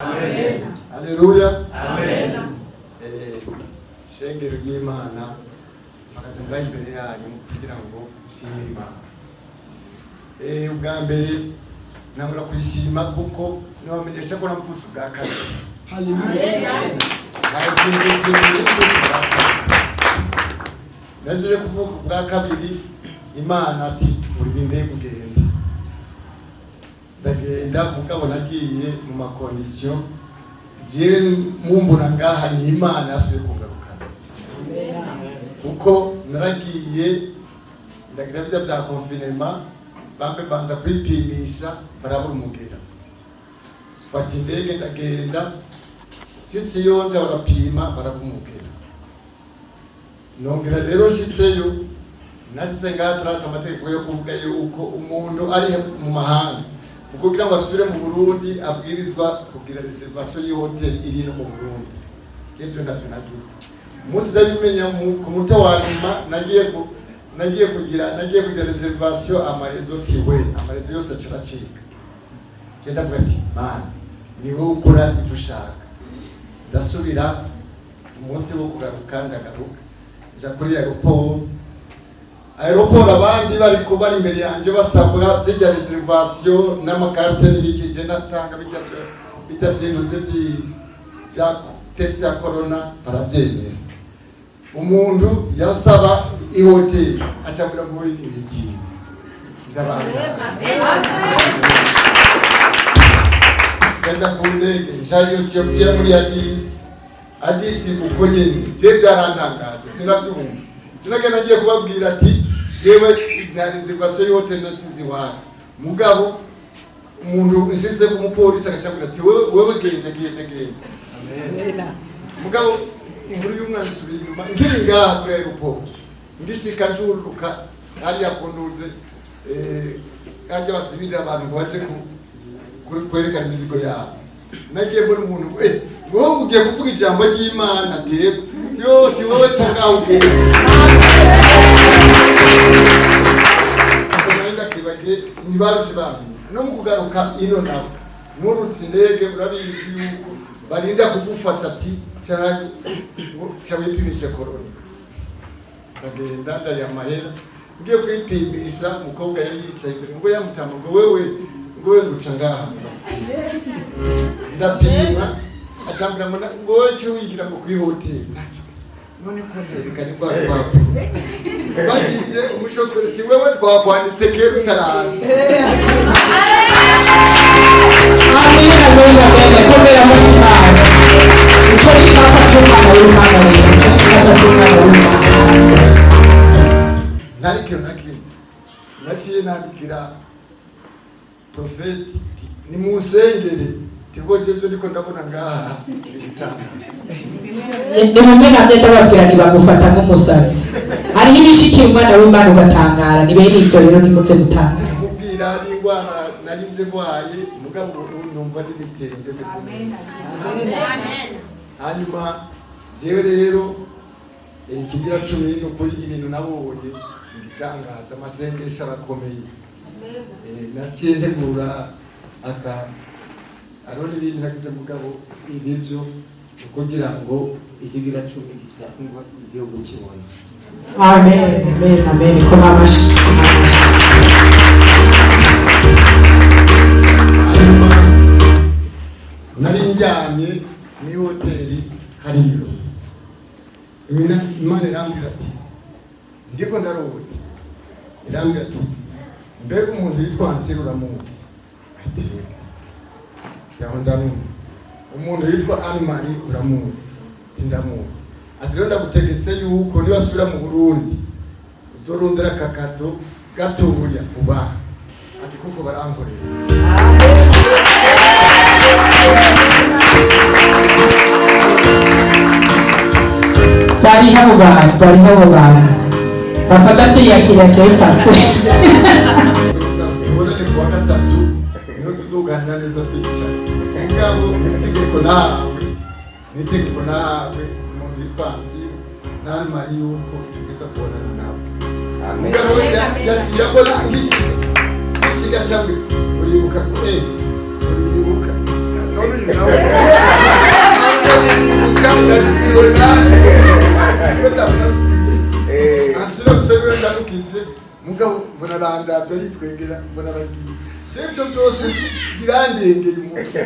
Amen. Haleluya. Amen. Shengero ry'Imana magaze ngaho imbere yanyu kugira ngo ushimire Imana. Ubwa mbere nabura kwishima kuko nabamenyesha ko namutse ubwa kabiri. Haleluya. Naje kuvuga ubwa kabiri Imana ati urinde kugenda. Ndagenda mugabo nagiye mu makondisiyo je mumbura ngaha ni Imana yasubiye kungarukana. Uko naragiye ndagira bijya bya confinement bambe banza kwipimisha barabura umugera. Fata indege ndagenda shitsi yonje barapima barabura umugera. Nongera rero shitseyo nasize ngaha turaza amategeko yo kuvuga yuko umuntu ari mu mahanga kugira ngo asubire mu Burundi abwirizwa kugira reservation y'hotel iri no mu Burundi. Cyo ndavunagize. Musi ndabimenya ku muto wa nyuma nagiye kugira reservation amarezo tiwe amarezo yose aciracika. Cyo ndavuga ati man niwe ukora ivyo ushaka. Ndasubira umunsi wo kugaruka ndagaruka. Ja kuri aeroport abandi bari imbere yanje basabwa zijya reservation n'amakarte n'ibikije natanga bijya byinuze bya test ya corona barabyemera. Umuntu yasaba ihotel acambira ngo y'ibiki ndabanga kaja kundege njayo Ethiopia muri Addis uko nyene je byarantangaje sinabyumva. Tunage nagiye kubabwira ati yewe na reservation y'hotel nasizi wacu mugabo umuntu ushize ku mupolisi akacambira ati wewe genda. Amen. Mugabo inkuru y'umwana isubira inyuma ngiri ngaha kuri aeroport ndishika njuruka ari yakonduze ajya bazibira abantu baje kwerekana imizigo yabo. Nagiye muri umuntu ngo ugiye kuvuga ijambo ry'Imana ti wowe cyangwa ugeze ntibarushe bamye no mu kugaruka ino nabo nurutse indege urabizi yuko barinda kugufata ati cyangwa wipimishe corona. Ndagenda ndari amahera ngiye kwipimisha umukobwa yari yicaye imbere ngo yamutama ngo wewe guca ngaha ndapima acambira ngo wowe cyo wigira ngo kuri hotel none ko nderekanye kwa rwapo bagije umushoferi ati wewe twakwanditse kera utaranze. Amen komera mushimana icyo cyapa cy'Umwana w'Imana naciye nandikira profeti ni musengere tiko jeje ndiko ndabona ngaha ni mumwe namye ndababwira ntibagufata nk'umusazi hariho ibishikira Umwana w'Imana ugatangara nibe n'ibyo rero nimutse gutangara mubwira n'ingwara narinje ngwaye mugabo numva n'ibitende ndetse. Amen. Hanyuma jewe rero ikigira 10 no kuri ibintu nabonye ngitangaza amasengesho arakomeye. Naciye ntegura arone ibintu nagize mugabo ibivyo kugira ngo ikigira 10 gitangwa igihugu kibone. Amen ko mamashi. Hanyuma nari njyamye muri hoteli hariyo Imana irambwira ati ndiko ndarota irambwira ati mbega umuntu yitwa Ansel uramuzi ati yaho ndamuzi. Umuntu yitwa Anne-Marie uramuzi ati ndamuzi. Ati rero ndagutegetse yuko niba asubira mu Burundi uzorondera kakato gatoya ubaha ati kuko barankorera. Bari habo bantu bafata tiyakira cyepase tubonane kuwa gatatu niho tuzoganira neza picha ngabo nitegeko nawe umuntu yitwa Ansel Anne-Marie yuko tugeza kubonana nawe. Ngabo yabona ngishika cyangwa uribuka uribuka none n'uyu nawe ukabibona asira busabwe ndakije mugabo mbona randavye yitwengera mbona ragiye cyo cyose birandengeye umutwe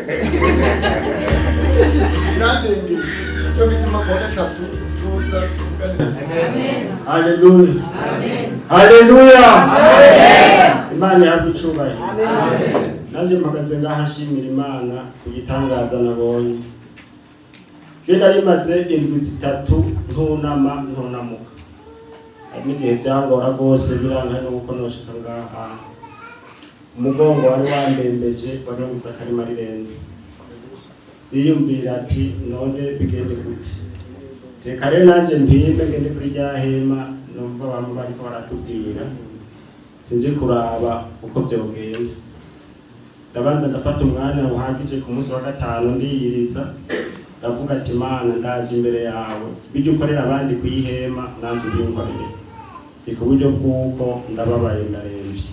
birandengeye cyo bituma kwa gatatu tuza kuvugana. Haleluya. Haleluya. Imana yagucubaye. Nanje mpagaze ngaha nshimira Imana kugitangaza nabonye. Je narimaze indwi zitatu ntunamuka. Hari n'igihe byangora rwose biranka nuko noshika ngaha. Umugongo wari wandembeje warongiza akarima rirenze. Yiyumvira ati none bigende gute. Reka rero nanje mpimbe ngende kuri rya hema numva abantu bariko baratubwira sinzi kuraba uko byogenda. Ndabanza ndafata umwanya uhagije ku munsi wa gatanu ndiyiriza ndavuga ati Mana ndaje imbere yawe bijye ukorera abandi kuyihema nanje ubinkorere iko buryo bwuko ndababaye ndarembye.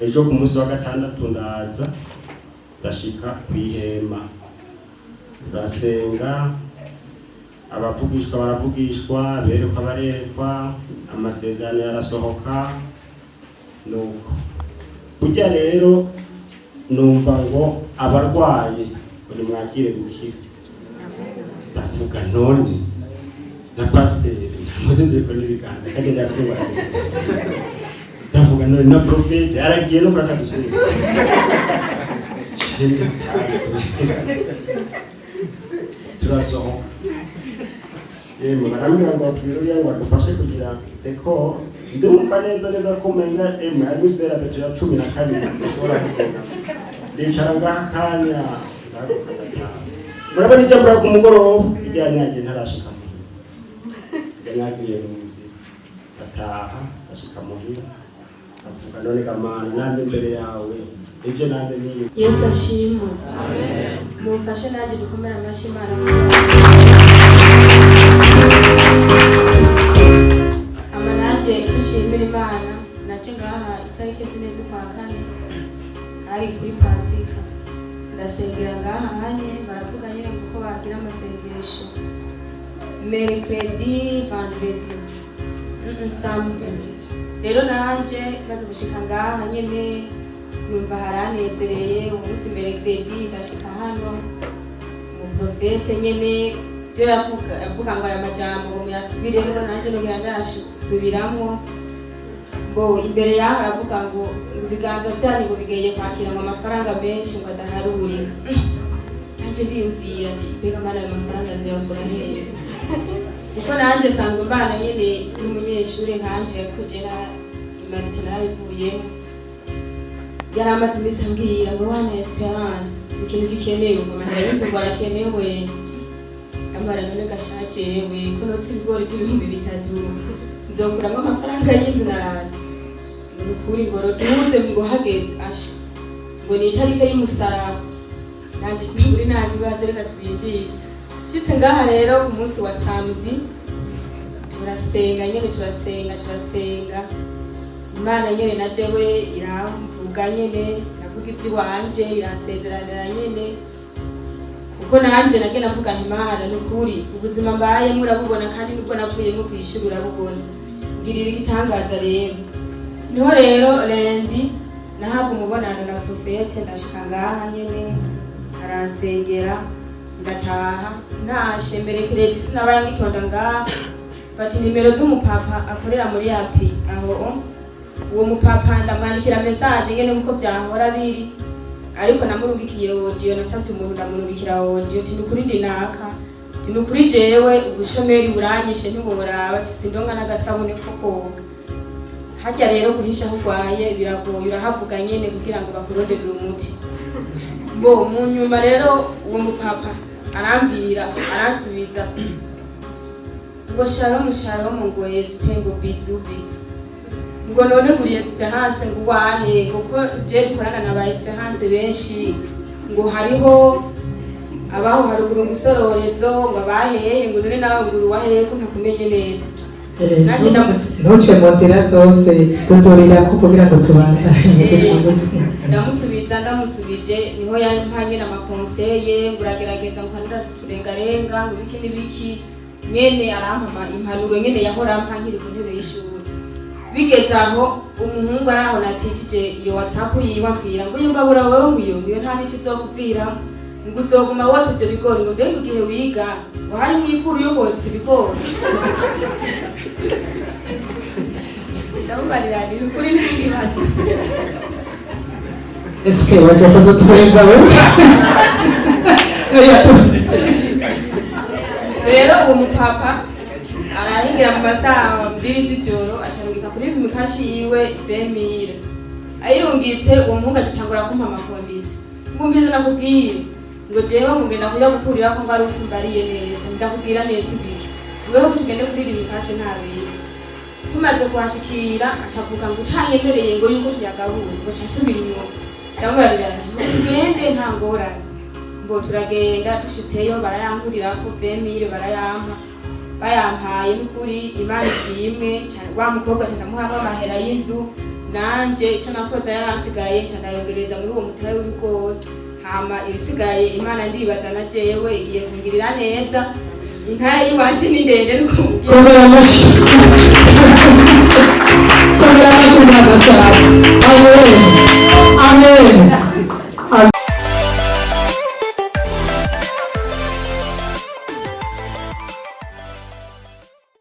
Ejo ku munsi wa gatandatu ndaza ndashika kuyihema turasenga abavugishwa baravugishwa berekwa barerekwa amasezerano yarasohoka nuko burya rero numva ngo abarwaye buri mwakire gukira ndavuga none na pasiteri namujeje ko n'ibiganza kandi ndavuga ndavuga none na profete aragiye no kurata gusubira turasohoka barambwira ngo batwiruriya ngo badufashe kugira deko ndumva neza ko umenga ari bifera beto ya 12 ushobora kugenda ndicara ngaha kanya murabona ijya mura ku mugoroba ijyanyagiye ntarashika yanyagiye mu nzira ataha ashika muhira avuga none Kamana nanze imbere yawe ejo nanze niyo Yesu ashimwe. Amen. Mufashe naje dukomera amashi Imana. Amananje tushimira Imana naje ngaha itariki zineze kwa kane ari kuri Pasika ndasengera ngaha hanye baravuga nyine kuko bagira amasengesho mercredi vendredi samedi. Rero nanje maze gushika ngaha nyene numva haranezereye umunsi mercredi ndashika hano mu profete nyene byo yavuga ngo aya majambo ngo yasubiremo nanje nogira ndasubiramo ngo imbere yaho aravuga ngo ibiganza byani ngo bigeye kwakira ngo amafaranga menshi ngo adaharurika. Nanje ndiyumvira ati bega Mana ayo mafaranga aziyakora hehe kuko nanje sanga mbana nyene n'umunyeshure nkanje yakujera imanite narayivuyemo yaramaze imisi ambwira ngo wana Esperance ikintu gikenewe ngo mahera y'inzu ngo arakenewe amara none gashajewe ko notse ibigori by'ibihumbi 3 nzokuramo amafaranga y'inzu narasi n'ukuri ngo roduze ngo hageze asha ngo ni itarike y'umusaraba nanje turi nabibaze reka tubindi shitse ngaha rero ku munsi wa samedi turasenga nyene turasenga Imana nyene najewe iramvuga nyene navuga ivy'iwanje iransezerana nyene kuko nanje nage navuga nti Mana n'ukuri ubuzima mbaye murabubona kandi nubwo navuyemo kwishura urabubona ngirira igitangaza rero niho rero rendi nahabwa umubonano na profete ndashika ngaha nyene aransengera ndataha nashe mercredi sinabaye ngitonda ngaha fata nimero z'umupapa akorera muri yapi aho uwo mupapa ndamwandikira message ngene nkuko byahora biri ariko namurungikiye audio nasabye umuntu ndamurungikira audio tinukuri ndinaka tinukuri jewe ubushomeri buranyishe ntiboraba tisindonga nagasabune koko hajya rero guhisha hugwaye biragoye urahavuga nyene kugira ngo bakurodere umuti bo mu nyuma rero uwo mupapa arambwira aransubiza ngo shalom ngo espengo bizu ngo none kuri Esperance ngo wahe kuko je dukorana na ba Esperance benshi ngo hariho abaho haruguru ngusororezo ngo bahehe ngo none nawe ngo wahe ko ntakumenye neza nanjye ntuce mu nzira zose tuturira ko kugira ngo tubandanye ndamusubije niho yampanye n'amakonseye ngo uragerageza ngo kanura turengarenga ngo ibiki n'ibiki nyene arampa impanuro nyene yahora ampa nkiri ku ntebe y'ishuri bigeze aho umuhungu araho natijije iyo WhatsApp yiwe ambwira ngo yumva bura wewe nkuyunguye nta n'iki uzokubwira ngo uzoguma wose ibyo bigori ngo mbega igihe wiga ngo hari mwikuru yo kotsa ibigori ndamubarira ni ukuri ntabibazo eske waje kudutwenza wewe rero uwo mupapa arahingira mu masaha 2 z'ijoro asharungika kuri mikashi yiwe 2000 ayirungitse uwo muhungu acangura kumpa amakondisi ngumvize nakubwiye ngo jewe ngo ngenda kuja gukurira ko ngari ukimbariye neza ndakubwira neza ibiki wewe tugende kuri mikashi ntabiri tumaze kuhashikira acavuga ngo utanyemereye ngo yuko tuyagabura ngo casubira inyuma ndamubarira tugende nta ngorane ngo turagenda dushitseyo barayankurira ko 2000 barayampa bayampaye n'ukuri Imana ishimwe wa mukobwa cyane ndamuhamwe amahera y'inzu nanje icyo nakoze yarasigaye cyane ayongereza muri uwo mutahe w'ibigori hama ibisigaye Imana ndibaza na jewe igiye kungirira neza intaye yiwanje ni ndende komera amashi komera amashi mwana cyane amen